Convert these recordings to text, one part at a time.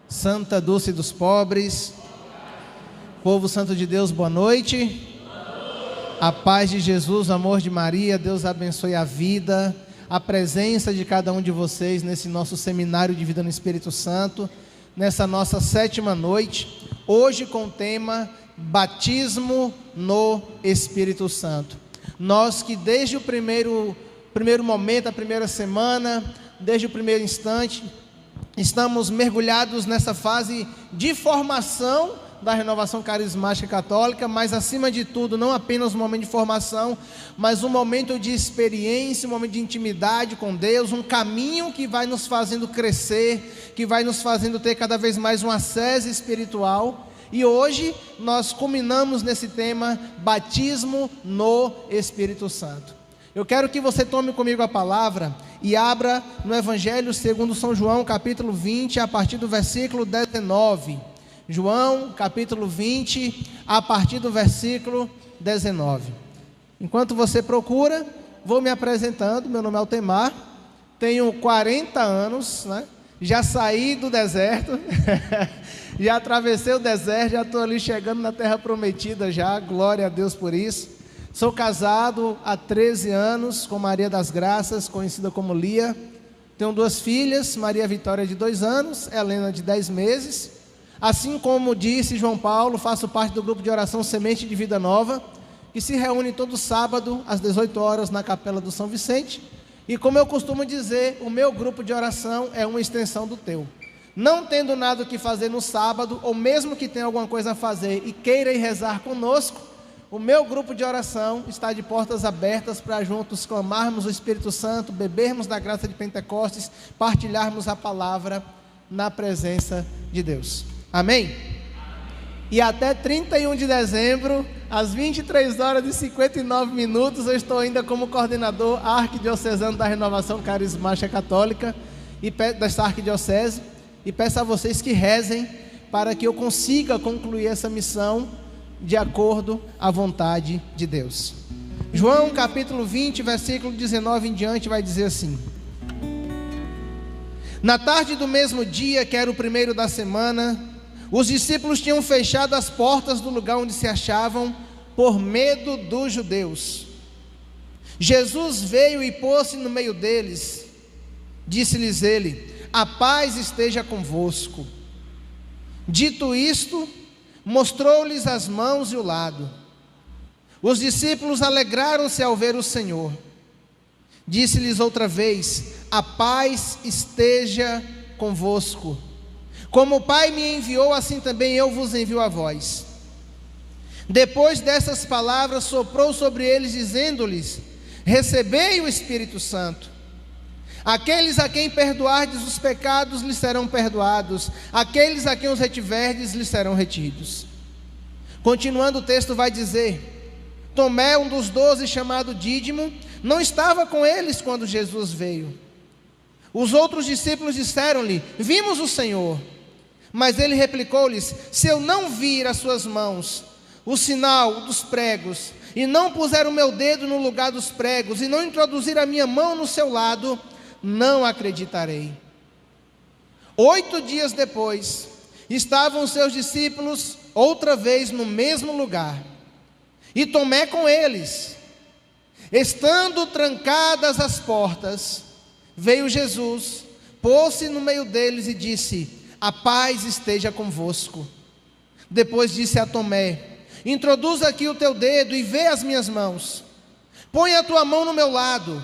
Santa Dulce dos pobres, povo santo de Deus, boa noite. A paz de Jesus, o amor de Maria, Deus abençoe a vida, a presença de cada um de vocês nesse nosso seminário de vida no Espírito Santo, nessa nossa 7ª noite, hoje com o tema Batismo no Espírito Santo. Nós que desde o primeiro momento, a primeira semana, desde o primeiro instante, estamos mergulhados nessa fase de formação da renovação carismática católica, mas acima de tudo, não apenas um momento de formação, mas um momento de experiência, um momento de intimidade com Deus, um caminho que vai nos fazendo crescer, que vai nos fazendo ter cada vez mais uma ascese espiritual. E hoje nós culminamos nesse tema, batismo no Espírito Santo. Eu quero que você tome comigo a palavra e abra no Evangelho segundo São João, capítulo 20, a partir do versículo 19. João, capítulo 20, a partir do versículo 19. Enquanto você procura, vou me apresentando. Meu nome é Altemar, tenho 40 anos, né? Já saí do deserto, já atravessei o deserto, já estou ali chegando na terra prometida já, glória a Deus por isso. Sou casado há 13 anos com Maria das Graças, conhecida como Lia. Tenho 2 filhas, Maria Vitória de 2 anos, Helena de 10 meses. Assim como disse João Paulo, faço parte do grupo de oração Semente de Vida Nova, que se reúne todo sábado às 18 horas na Capela do São Vicente. E como eu costumo dizer, o meu grupo de oração é uma extensão do teu. Não tendo nada o que fazer no sábado, ou mesmo que tenha alguma coisa a fazer e queira ir rezar conosco, o meu grupo de oração está de portas abertas para juntos clamarmos o Espírito Santo, bebermos da graça de Pentecostes, partilharmos a palavra na presença de Deus. Amém? E até 31 de dezembro, às 23 horas e 59 minutos, eu estou ainda como coordenador arquidiocesano da Renovação Carismática Católica e desta arquidiocese, e peço a vocês que rezem para que eu consiga concluir essa missão de acordo à vontade de Deus. João capítulo 20, versículo 19 em diante vai dizer assim: Na tarde do mesmo dia, que era o primeiro da semana, os discípulos tinham fechado as portas do lugar onde se achavam, por medo dos judeus. Jesus veio e pôs-se no meio deles. Disse-lhes ele: a paz esteja convosco. Dito isto, mostrou-lhes as mãos e o lado. Os discípulos alegraram-se ao ver o Senhor. Disse-lhes outra vez: a paz esteja convosco. Como o Pai me enviou, assim também eu vos envio a vós. Depois dessas palavras, soprou sobre eles, dizendo-lhes: recebei o Espírito Santo. Aqueles a quem perdoardes os pecados, lhes serão perdoados. Aqueles a quem os retiverdes, lhes serão retidos. Continuando o texto vai dizer: Tomé, um dos 12, chamado Dídimo, não estava com eles quando Jesus veio. Os outros discípulos disseram-lhe: vimos o Senhor. Mas ele replicou-lhes: se eu não vir as suas mãos, o sinal dos pregos, e não puser o meu dedo no lugar dos pregos, e não introduzir a minha mão no seu lado, não acreditarei. 8 dias depois, estavam os seus discípulos outra vez no mesmo lugar, e Tomé com eles. Estando trancadas as portas, veio Jesus, pôs-se no meio deles e disse: a paz esteja convosco. Depois disse a Tomé: introduza aqui o teu dedo e vê as minhas mãos. Põe a tua mão no meu lado.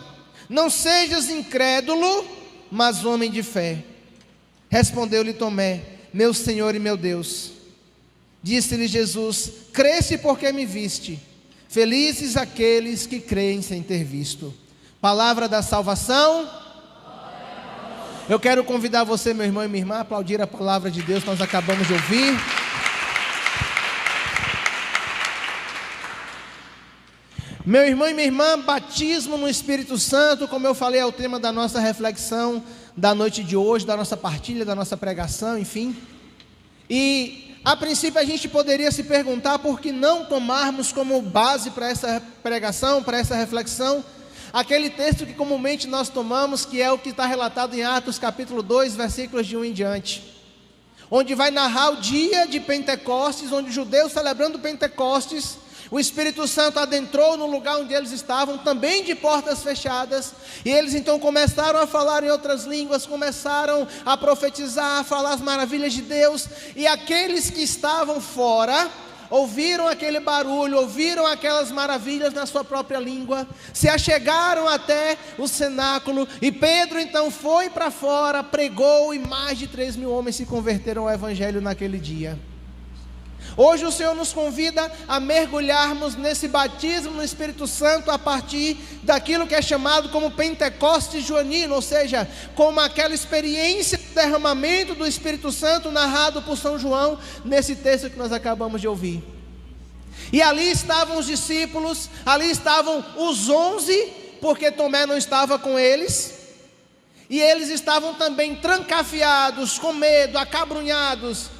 Não sejas incrédulo, mas homem de fé. Respondeu-lhe Tomé: meu Senhor e meu Deus. Disse-lhe Jesus: creste porque me viste. Felizes aqueles que creem sem ter visto. Palavra da salvação. Eu quero convidar você, meu irmão e minha irmã, a aplaudir a palavra de Deus que nós acabamos de ouvir. Meu irmão e minha irmã, batismo no Espírito Santo, como eu falei, é o tema da nossa reflexão da noite de hoje, da nossa partilha, da nossa pregação, enfim. E a princípio a gente poderia se perguntar por que não tomarmos como base para essa pregação, para essa reflexão, aquele texto que comumente nós tomamos, que é o que está relatado em Atos capítulo 2, versículos de 1 em diante, onde vai narrar o dia de Pentecostes, onde os judeus celebrando Pentecostes, o Espírito Santo adentrou no lugar onde eles estavam, também de portas fechadas, e eles então começaram a falar em outras línguas, começaram a profetizar, a falar as maravilhas de Deus, e aqueles que estavam fora, ouviram aquele barulho, ouviram aquelas maravilhas na sua própria língua, se achegaram até o cenáculo, e Pedro então foi para fora, pregou, e mais de 3.000 homens se converteram ao Evangelho naquele dia. Hoje o Senhor nos convida a mergulharmos nesse batismo no Espírito Santo a partir daquilo que é chamado como Pentecostes joanino, ou seja, como aquela experiência de derramamento do Espírito Santo narrado por São João nesse texto que nós acabamos de ouvir. E ali estavam os discípulos, ali estavam os 11, porque Tomé não estava com eles, e eles estavam também trancafiados, com medo, acabrunhados,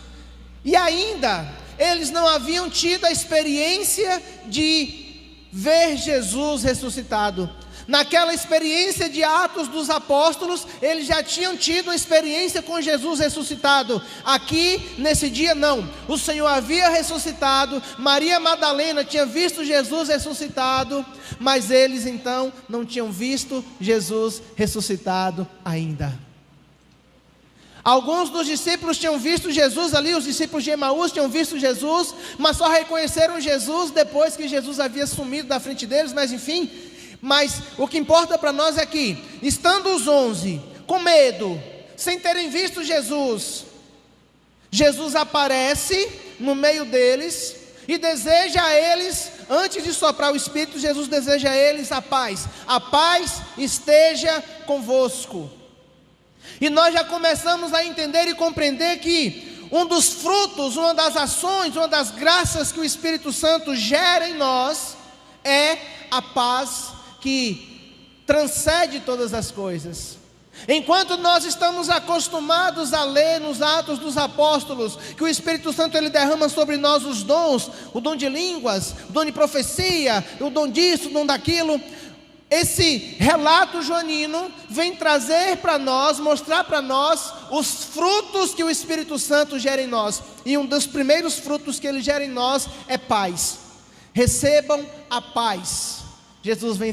e ainda eles não haviam tido a experiência de ver Jesus ressuscitado. Naquela experiência de Atos dos Apóstolos, eles já tinham tido a experiência com Jesus ressuscitado. Aqui, nesse dia, não. O Senhor havia ressuscitado, Maria Madalena tinha visto Jesus ressuscitado, mas eles então não tinham visto Jesus ressuscitado ainda. Alguns dos discípulos tinham visto Jesus ali, os discípulos de Emaús tinham visto Jesus, mas só reconheceram Jesus depois que Jesus havia sumido da frente deles, mas enfim. Mas o que importa para nós é que, estando os 11 com medo, sem terem visto Jesus, Jesus aparece no meio deles e deseja a eles, antes de soprar o Espírito, Jesus deseja a eles a paz esteja convosco. E nós já começamos a entender e compreender que um dos frutos, uma das ações, uma das graças que o Espírito Santo gera em nós é a paz que transcende todas as coisas. Enquanto nós estamos acostumados a ler nos Atos dos Apóstolos que o Espírito Santo ele derrama sobre nós os dons, o dom de línguas, o dom de profecia, o dom disso, o dom daquilo, esse relato joanino vem trazer para nós, mostrar para nós os frutos que o Espírito Santo gera em nós. E um dos primeiros frutos que ele gera em nós é paz. Recebam a paz. Jesus vem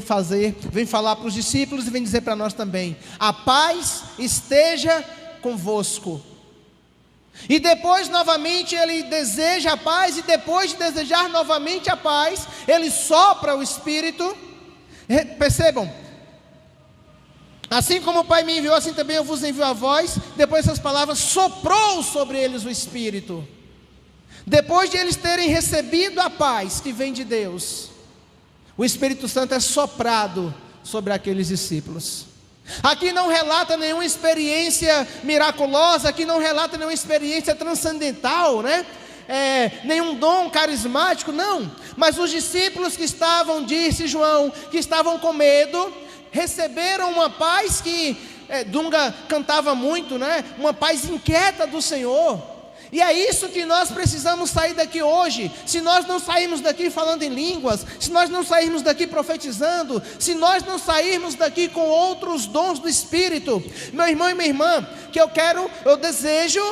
falar para os discípulos e vem dizer para nós também: a paz esteja convosco. E depois novamente ele deseja a paz, e depois de desejar novamente a paz, ele sopra o Espírito. Percebam, assim como o Pai me enviou, assim também eu vos envio a vós. Depois dessas palavras, soprou sobre eles o Espírito. Depois de eles terem recebido a paz que vem de Deus, o Espírito Santo é soprado sobre aqueles discípulos. Aqui não relata nenhuma experiência miraculosa, aqui não relata nenhuma experiência transcendental, nenhum dom carismático, não. Mas os discípulos que estavam, disse João, que estavam com medo, receberam uma paz que Dunga cantava muito, uma paz inquieta do Senhor. E é isso que nós precisamos sair daqui hoje. Se nós não sairmos daqui falando em línguas, se nós não sairmos daqui profetizando, se nós não sairmos daqui com outros dons do Espírito, meu irmão e minha irmã, eu desejo,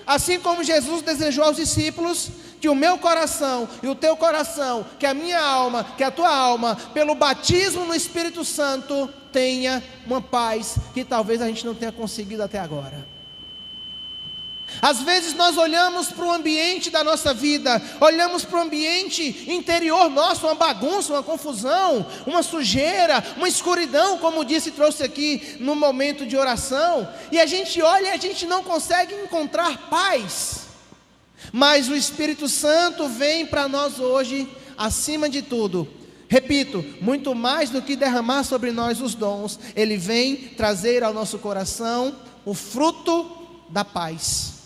assim como Jesus desejou aos discípulos, que o meu coração e o teu coração, que a minha alma, que a tua alma, pelo batismo no Espírito Santo, tenha uma paz que talvez a gente não tenha conseguido até agora. Às vezes nós olhamos para o ambiente da nossa vida, olhamos para o ambiente interior nosso, uma bagunça, uma confusão, uma sujeira, uma escuridão, como disse e trouxe aqui no momento de oração, e a gente olha e a gente não consegue encontrar paz. Mas o Espírito Santo vem para nós hoje, acima de tudo, repito, muito mais do que derramar sobre nós os dons, Ele vem trazer ao nosso coração o fruto da paz.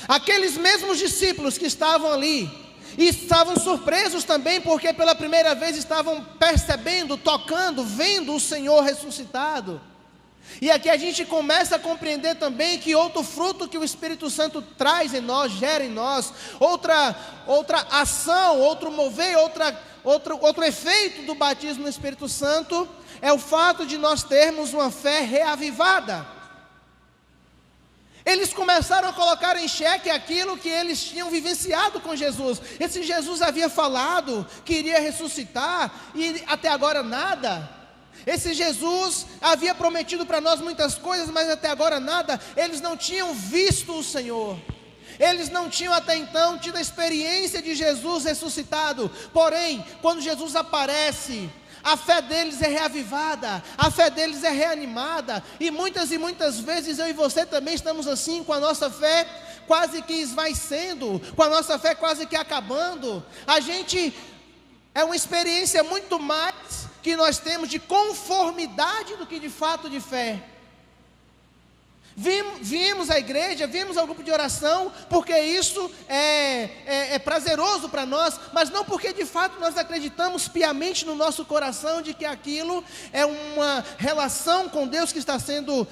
Aqueles mesmos discípulos que estavam ali, e estavam surpresos também, porque pela primeira vez estavam percebendo, tocando, vendo o Senhor ressuscitado. E aqui a gente começa a compreender também que outro fruto que o Espírito Santo traz em nós, gera em nós, outra ação, outro mover, outro efeito do batismo no Espírito Santo, é o fato de nós termos uma fé reavivada. Eles começaram a colocar em xeque aquilo que eles tinham vivenciado com Jesus. Esse Jesus havia falado que iria ressuscitar e até agora nada. Esse Jesus havia prometido para nós muitas coisas, mas até agora nada. Eles não tinham visto o Senhor. Eles não tinham até então tido a experiência de Jesus ressuscitado. Porém, quando Jesus aparece, a fé deles é reavivada, a fé deles é reanimada. E muitas vezes eu e você também estamos assim, com a nossa fé quase que esvaecendo, com a nossa fé quase que acabando. A gente é uma experiência muito mais que nós temos de conformidade do que de fato de fé. Viemos à igreja, viemos ao grupo de oração, porque isso é prazeroso para nós, mas não porque de fato nós acreditamos piamente no nosso coração de que aquilo é uma relação com Deus que está sendo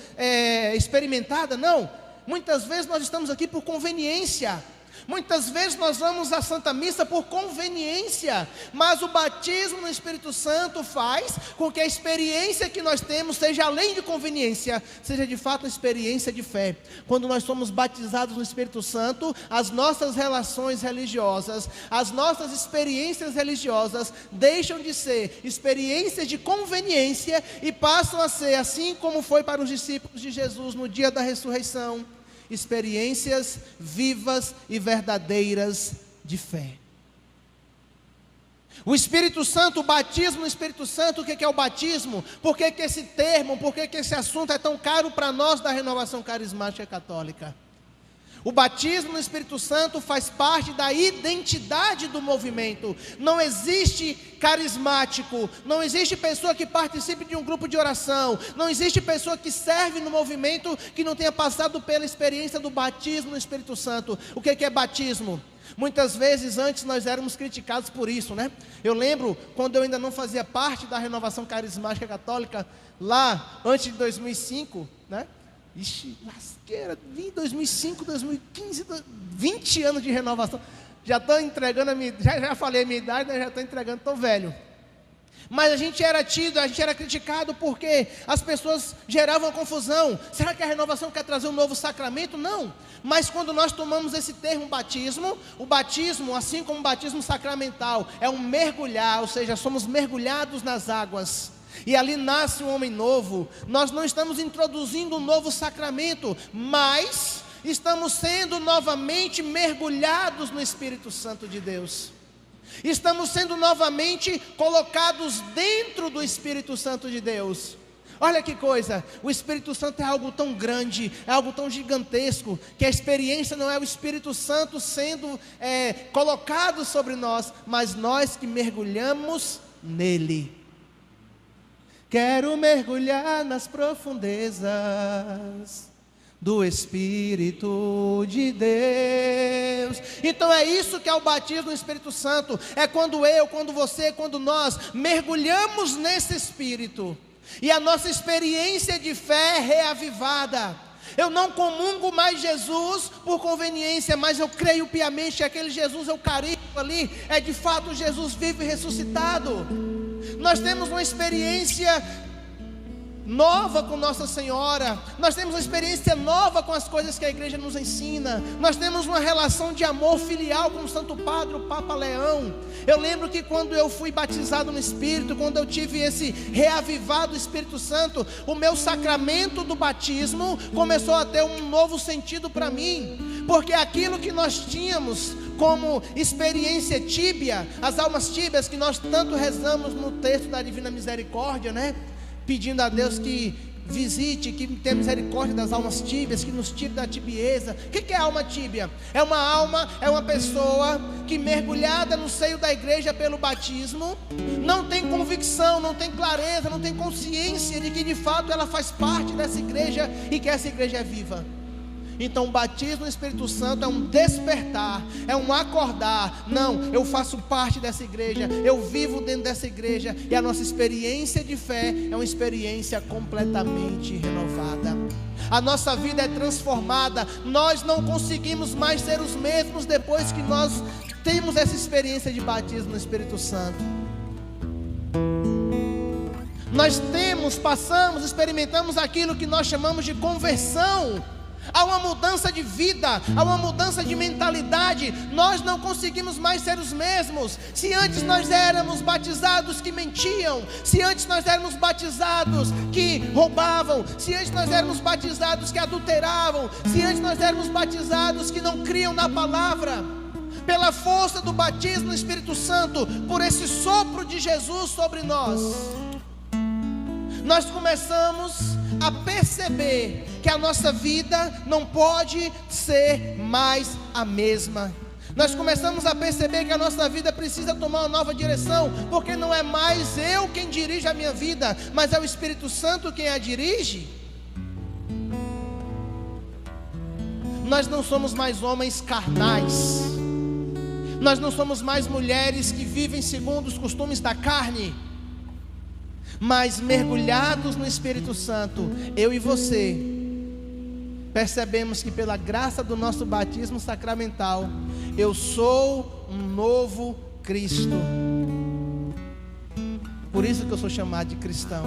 experimentada. Não, muitas vezes nós estamos aqui por conveniência. Muitas vezes nós vamos à Santa Missa por conveniência, mas o batismo no Espírito Santo faz com que a experiência que nós temos seja além de conveniência, seja de fato uma experiência de fé. Quando nós somos batizados no Espírito Santo, as nossas relações religiosas, as nossas experiências religiosas deixam de ser experiências de conveniência e passam a ser, assim como foi para os discípulos de Jesus no dia da ressurreição, experiências vivas e verdadeiras de fé. O Espírito Santo, o batismo no Espírito Santo, o que é o batismo? Por que esse termo, por que esse assunto é tão caro para nós da Renovação Carismática Católica? O batismo no Espírito Santo faz parte da identidade do movimento. Não existe carismático, não existe pessoa que participe de um grupo de oração, não existe pessoa que serve no movimento que não tenha passado pela experiência do batismo no Espírito Santo. O que é batismo? Muitas vezes antes nós éramos criticados por isso, né? Eu lembro quando eu ainda não fazia parte da Renovação Carismática Católica, lá antes de 2005, né? Ixi, lasqueira, 2005, 2015, 20 anos de renovação. Já estou entregando já falei a minha idade, né? Já estou entregando, estou velho. Mas a gente era criticado porque as pessoas geravam confusão. Será que a renovação quer trazer um novo sacramento? Não. Mas quando nós tomamos esse termo batismo, o batismo, assim como o batismo sacramental, é um mergulhar, ou seja, somos mergulhados nas águas. E ali nasce um homem novo. Nós não estamos introduzindo um novo sacramento, mas estamos sendo novamente mergulhados no Espírito Santo de Deus. Estamos sendo novamente colocados dentro do Espírito Santo de Deus. Olha que coisa, o Espírito Santo é algo tão grande, é algo tão gigantesco, que a experiência não é o Espírito Santo sendo colocado sobre nós, mas nós que mergulhamos nele. Quero mergulhar nas profundezas do Espírito de Deus. Então é isso que é o batismo no Espírito Santo. É quando eu, quando você, quando nós mergulhamos nesse Espírito e a nossa experiência de fé é reavivada. Eu não comungo mais Jesus por conveniência, mas eu creio piamente que aquele Jesus eucarístico ali é de fato Jesus vivo e ressuscitado. Nós temos uma experiência nova com Nossa Senhora, nós temos uma experiência nova com as coisas que a igreja nos ensina, nós temos uma relação de amor filial com o Santo Padre, o Papa Leão. Eu lembro que quando eu fui batizado no Espírito, quando eu tive esse reavivado Espírito Santo, o meu sacramento do batismo começou a ter um novo sentido para mim, porque aquilo que nós tínhamos como experiência tíbia, as almas tíbias que nós tanto rezamos no texto da Divina Misericórdia, né? Pedindo a Deus que visite, que tenha misericórdia das almas tíbias, que nos tire da tibieza. O que é alma tíbia? É uma alma, é uma pessoa que mergulhada no seio da igreja pelo batismo, não tem convicção, não tem clareza, não tem consciência de que de fato ela faz parte dessa igreja e que essa igreja é viva. Então o batismo no Espírito Santo é um despertar, é um acordar. Não, eu faço parte dessa igreja, eu vivo dentro dessa igreja, e a nossa experiência de fé é uma experiência completamente renovada. A nossa vida é transformada. Nós não conseguimos mais ser os mesmos depois que nós temos essa experiência de batismo no Espírito Santo. Nós passamos, experimentamos aquilo que nós chamamos de conversão. há uma mudança de vida, há uma mudança de mentalidade. Nós não conseguimos mais ser os mesmos. Se antes nós éramos batizados que mentiam, se antes nós éramos batizados que roubavam, se antes nós éramos batizados que adulteravam, se antes nós éramos batizados que não criam na palavra, pela força do batismo no Espírito Santo, por esse sopro de Jesus sobre nós, nós começamos a perceber que a nossa vida não pode ser mais a mesma. Nós começamos a perceber que a nossa vida precisa tomar uma nova direção, porque não é mais eu quem dirige a minha vida, mas é o Espírito Santo quem a dirige. Nós não somos mais homens carnais, nós não somos mais mulheres que vivem segundo os costumes da carne, mas mergulhados no Espírito Santo, eu e você percebemos que pela graça do nosso batismo sacramental, eu sou um novo Cristo. Por isso que eu sou chamado de cristão.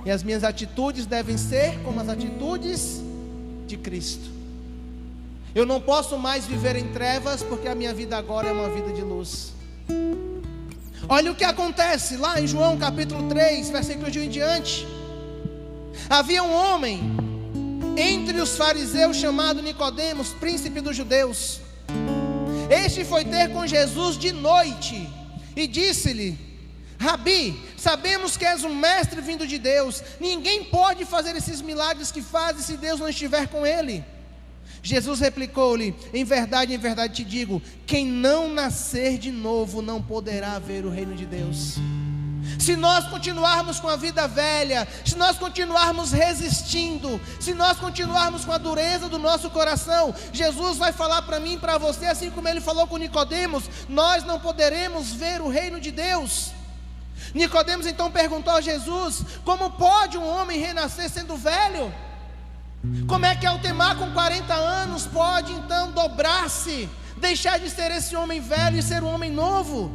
E as minhas atitudes devem ser como as atitudes de Cristo. Eu não posso mais viver em trevas, porque a minha vida agora é uma vida de luz. Olha o que acontece lá em João capítulo 3, versículo de 1 em diante. Havia um homem entre os fariseus chamado Nicodemos, príncipe dos judeus. Este foi ter com Jesus de noite e disse-lhe: Rabi, sabemos que és um mestre vindo de Deus. Ninguém pode fazer esses milagres que fazes se Deus não estiver com ele. Jesus replicou-lhe: em verdade te digo, quem não nascer de novo não poderá ver o reino de Deus. Se nós continuarmos com a vida velha, se nós continuarmos resistindo, se nós continuarmos com a dureza do nosso coração, Jesus vai falar para mim e para você, assim como ele falou com Nicodemos, nós não poderemos ver o reino de Deus. Nicodemos então perguntou a Jesus: como pode um homem renascer sendo velho? Como é que Altemar com 40 anos pode então dobrar-se, deixar de ser esse homem velho e ser um homem novo?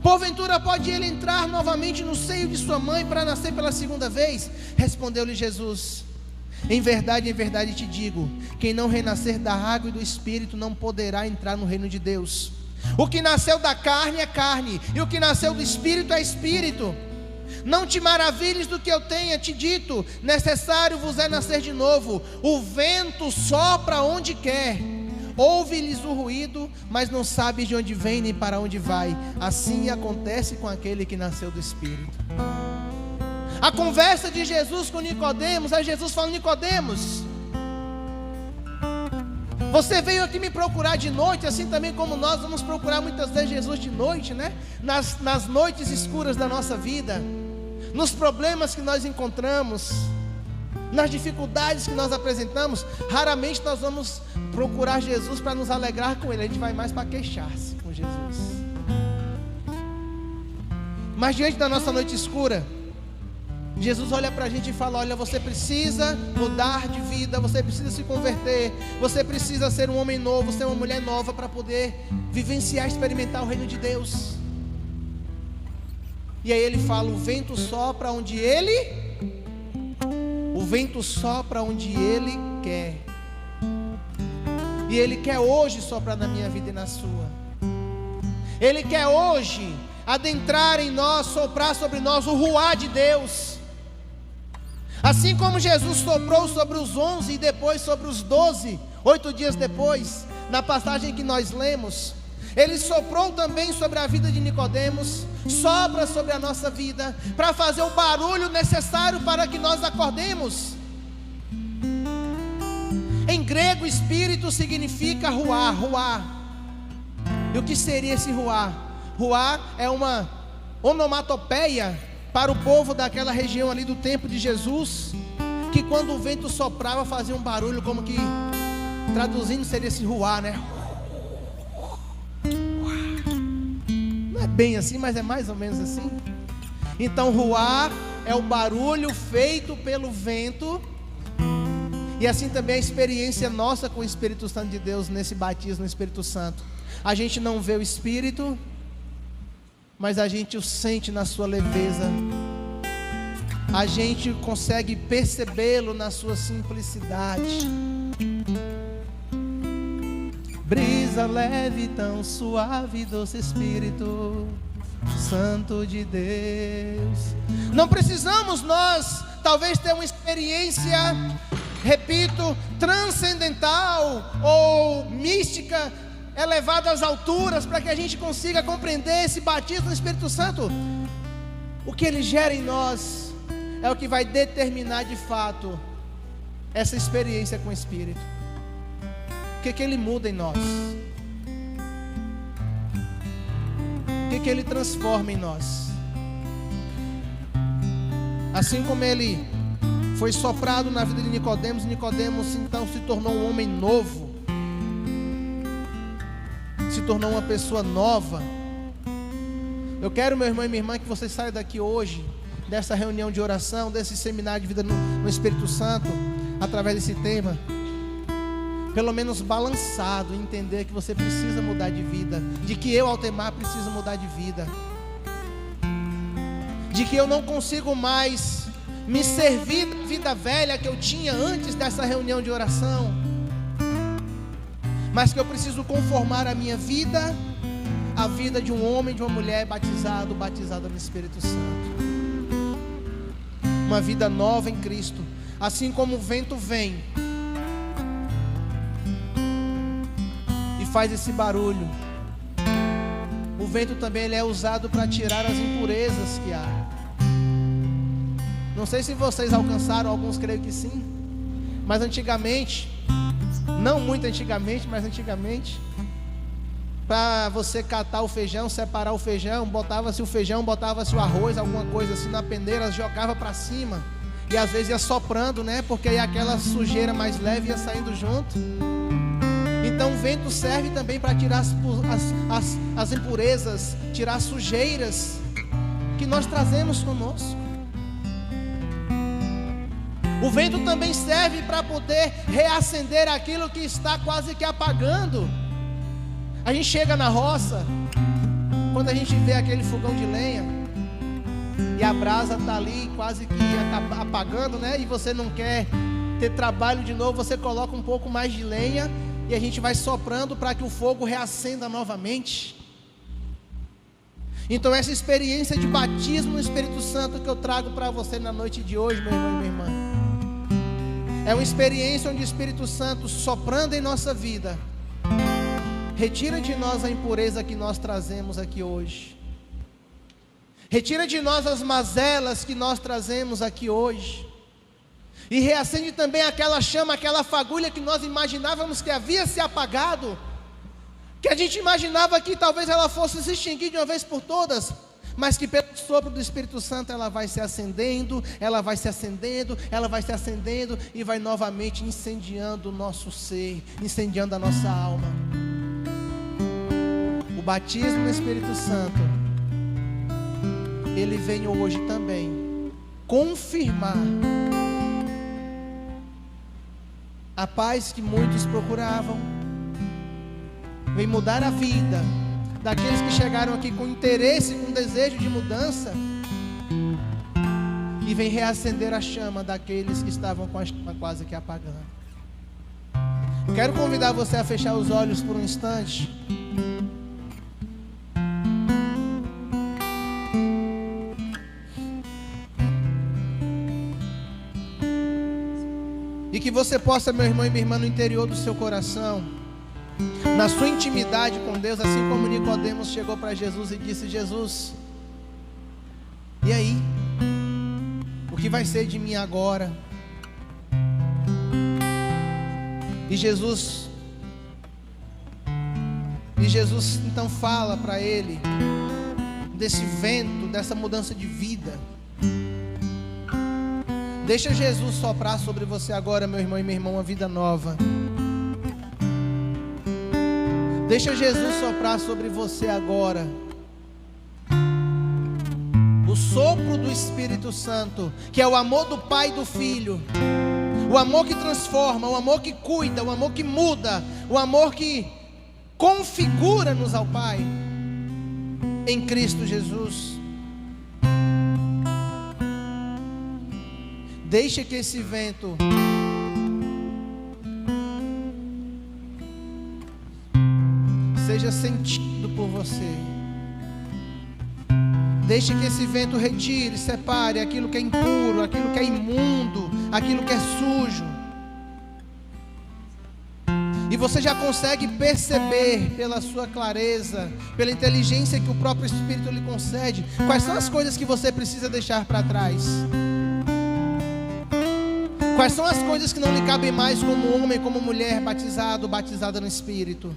Porventura pode ele entrar novamente no seio de sua mãe para nascer pela segunda vez? Respondeu-lhe Jesus: em verdade te digo, quem não renascer da água e do Espírito não poderá entrar no reino de Deus. O que nasceu da carne é carne, e o que nasceu do Espírito é Espírito. Não te maravilhes do que eu tenha te dito, necessário vos é nascer de novo. O vento sopra onde quer, ouve-lhes o ruído, mas não sabes de onde vem nem para onde vai. Assim acontece com aquele que nasceu do Espírito. A conversa de Jesus com Nicodemos, aí Jesus fala: Nicodemos, você veio aqui me procurar de noite, assim também como nós vamos procurar muitas vezes Jesus de noite, né? Nas noites escuras da nossa vida, nos problemas que nós encontramos, nas dificuldades que nós apresentamos. Raramente nós vamos procurar Jesus para nos alegrar com Ele, a gente vai mais para queixar-se com Jesus. Mas diante da nossa noite escura, Jesus olha para a gente e fala: olha, você precisa mudar de vida, você precisa se converter, você precisa ser um homem novo, ser uma mulher nova para poder vivenciar, experimentar o reino de Deus. E aí ele fala: o vento sopra onde ele quer. E Ele quer hoje soprar na minha vida e na sua. Ele quer hoje adentrar em nós, soprar sobre nós o ruá de Deus. Assim como Jesus soprou sobre os 11 e depois sobre os 12, 8 dias depois, na passagem que nós lemos, Ele soprou também sobre a vida de Nicodemos, sopra sobre a nossa vida, para fazer o barulho necessário para que nós acordemos. Em grego, espírito significa ruá, ruá. E o que seria esse ruá? Ruá é uma onomatopeia para o povo daquela região ali do tempo de Jesus, que quando o vento soprava fazia um barulho, como que, traduzindo, seria esse ruá, né? Não é bem assim, mas é mais ou menos assim. Então ruá é o barulho feito pelo vento. E assim também a experiência nossa com o Espírito Santo de Deus, nesse batismo no Espírito Santo. A gente não vê o Espírito, mas a gente o sente na sua leveza. a gente consegue percebê-lo na sua simplicidade. Brisa leve, tão suave, doce Espírito Santo de Deus. Não precisamos nós, talvez, ter uma experiência, repito, transcendental ou mística, elevada às alturas, para que a gente consiga compreender esse batismo do Espírito Santo. O que ele gera em nós é o que vai determinar de fato essa experiência com o Espírito. O que ele muda em nós? O que ele transforma em nós? Assim como ele foi soprado na vida de Nicodemos, Nicodemos então se tornou um homem novo, se tornou uma pessoa nova. Eu quero, meu irmão e minha irmã, que você saia daqui hoje, dessa reunião de oração, desse seminário de vida no Espírito Santo, através desse tema, pelo menos balançado, entender que você precisa mudar de vida, de que eu, Altemar, preciso mudar de vida, de que eu não consigo mais me servir da vida velha que eu tinha antes dessa reunião de oração, mas que eu preciso conformar a minha vida à vida de um homem, de uma mulher batizada no Espírito Santo. Uma vida nova em Cristo. Assim como o vento vem e faz esse barulho, o vento também ele é usado para tirar as impurezas que há. Não sei se vocês alcançaram, alguns creio que sim, mas antigamente, não muito antigamente, mas antigamente, para você catar o feijão, separar o feijão, botava-se o feijão, botava-se o arroz, alguma coisa assim na peneira, jogava para cima, e às vezes ia soprando, né? Porque aí aquela sujeira mais leve ia saindo junto. Então o vento serve também para tirar as impurezas, tirar as sujeiras que nós trazemos conosco. O vento também serve para poder reacender aquilo que está quase que apagando. A gente chega na roça, quando a gente vê aquele fogão de lenha e a brasa está ali quase que apagando, né? E você não quer ter trabalho de novo, você coloca um pouco mais de lenha e a gente vai soprando para que o fogo reacenda novamente. Então essa experiência de batismo no Espírito Santo que eu trago para você na noite de hoje, meu irmão e minha irmã, é uma experiência onde o Espírito Santo, soprando em nossa vida, retira de nós a impureza que nós trazemos aqui hoje. Retira de nós as mazelas que nós trazemos aqui hoje. E reacende também aquela chama, aquela fagulha que nós imaginávamos que havia se apagado, que a gente imaginava que talvez ela fosse se extinguir de uma vez por todas, mas que pelo sopro do Espírito Santo ela vai se acendendo, ela vai se acendendo, ela vai se acendendo e vai novamente incendiando o nosso ser, incendiando a nossa alma. O batismo no Espírito Santo, ele vem hoje também confirmar a paz que muitos procuravam, vem mudar a vida daqueles que chegaram aqui com interesse, com desejo de mudança, e vem reacender a chama daqueles que estavam com a chama quase que apagando. Quero convidar você a fechar os olhos por um instante. E que você possa, meu irmão e minha irmã, no interior do seu coração, na sua intimidade com Deus, assim como Nicodemos chegou para Jesus e disse: Jesus, e aí? O que vai ser de mim agora? E Jesus então fala para ele desse vento, dessa mudança de vida. Deixa Jesus soprar sobre você agora, meu irmão e minha irmã, uma vida nova. Deixa Jesus soprar sobre você agora o sopro do Espírito Santo, que é o amor do Pai e do Filho, o amor que transforma, o amor que cuida, o amor que muda, o amor que configura-nos ao Pai em Cristo Jesus. Deixe que esse vento seja sentido por você. Deixe que esse vento retire, separe aquilo que é impuro, aquilo que é imundo, aquilo que é sujo. E você já consegue perceber pela sua clareza, pela inteligência que o próprio Espírito lhe concede, quais são as coisas que você precisa deixar para trás. Quais são as coisas que não lhe cabem mais como homem, como mulher, batizada no Espírito.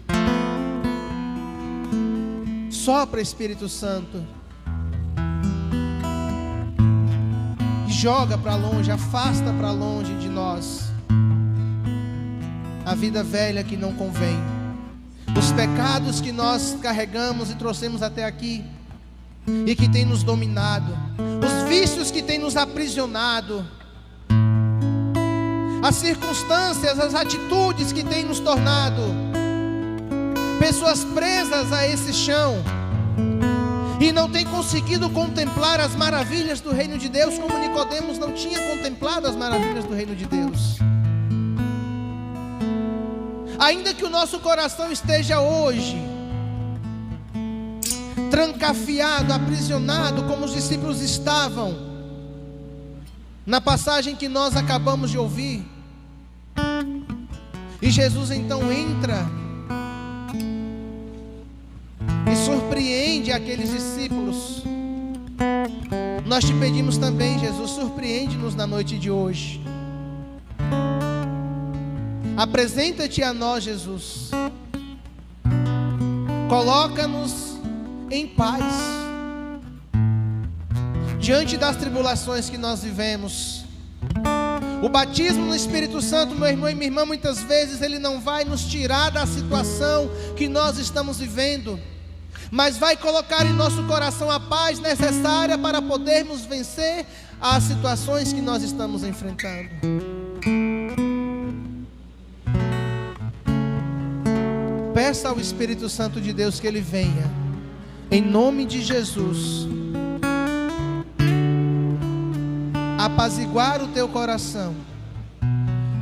Sopra, Espírito Santo. Joga para longe, afasta para longe de nós a vida velha que não convém, os pecados que nós carregamos e trouxemos até aqui e que tem nos dominado, os vícios que tem nos aprisionado, as circunstâncias, as atitudes que tem nos tornado pessoas presas a esse chão e não tem conseguido contemplar as maravilhas do reino de Deus, como Nicodemos não tinha contemplado as maravilhas do reino de Deus. Ainda que o nosso coração esteja hoje trancafiado, aprisionado, como os discípulos estavam na passagem que nós acabamos de ouvir, e Jesus então entra e surpreende aqueles discípulos. Nós te pedimos também, Jesus, surpreende-nos na noite de hoje. Apresenta-te a nós, Jesus. Coloca-nos em paz diante das tribulações que nós vivemos. O batismo no Espírito Santo, meu irmão e minha irmã, muitas vezes ele não vai nos tirar da situação que nós estamos vivendo, mas vai colocar em nosso coração a paz necessária para podermos vencer as situações que nós estamos enfrentando. Peça ao Espírito Santo de Deus que Ele venha, em nome de Jesus, apaziguar o teu coração,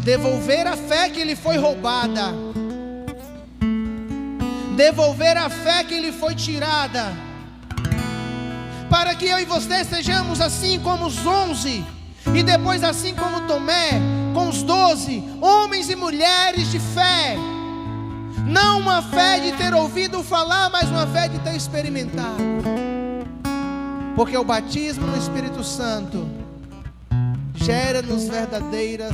devolver a fé que lhe foi roubada, devolver a fé que lhe foi tirada, para que eu e você sejamos assim como os 11, e depois assim como Tomé, com os 12, homens e mulheres de fé, não uma fé de ter ouvido falar, mas uma fé de ter experimentado, porque o batismo no Espírito Santo gera-nos verdadeiras,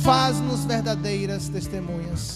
faz-nos verdadeiras testemunhas.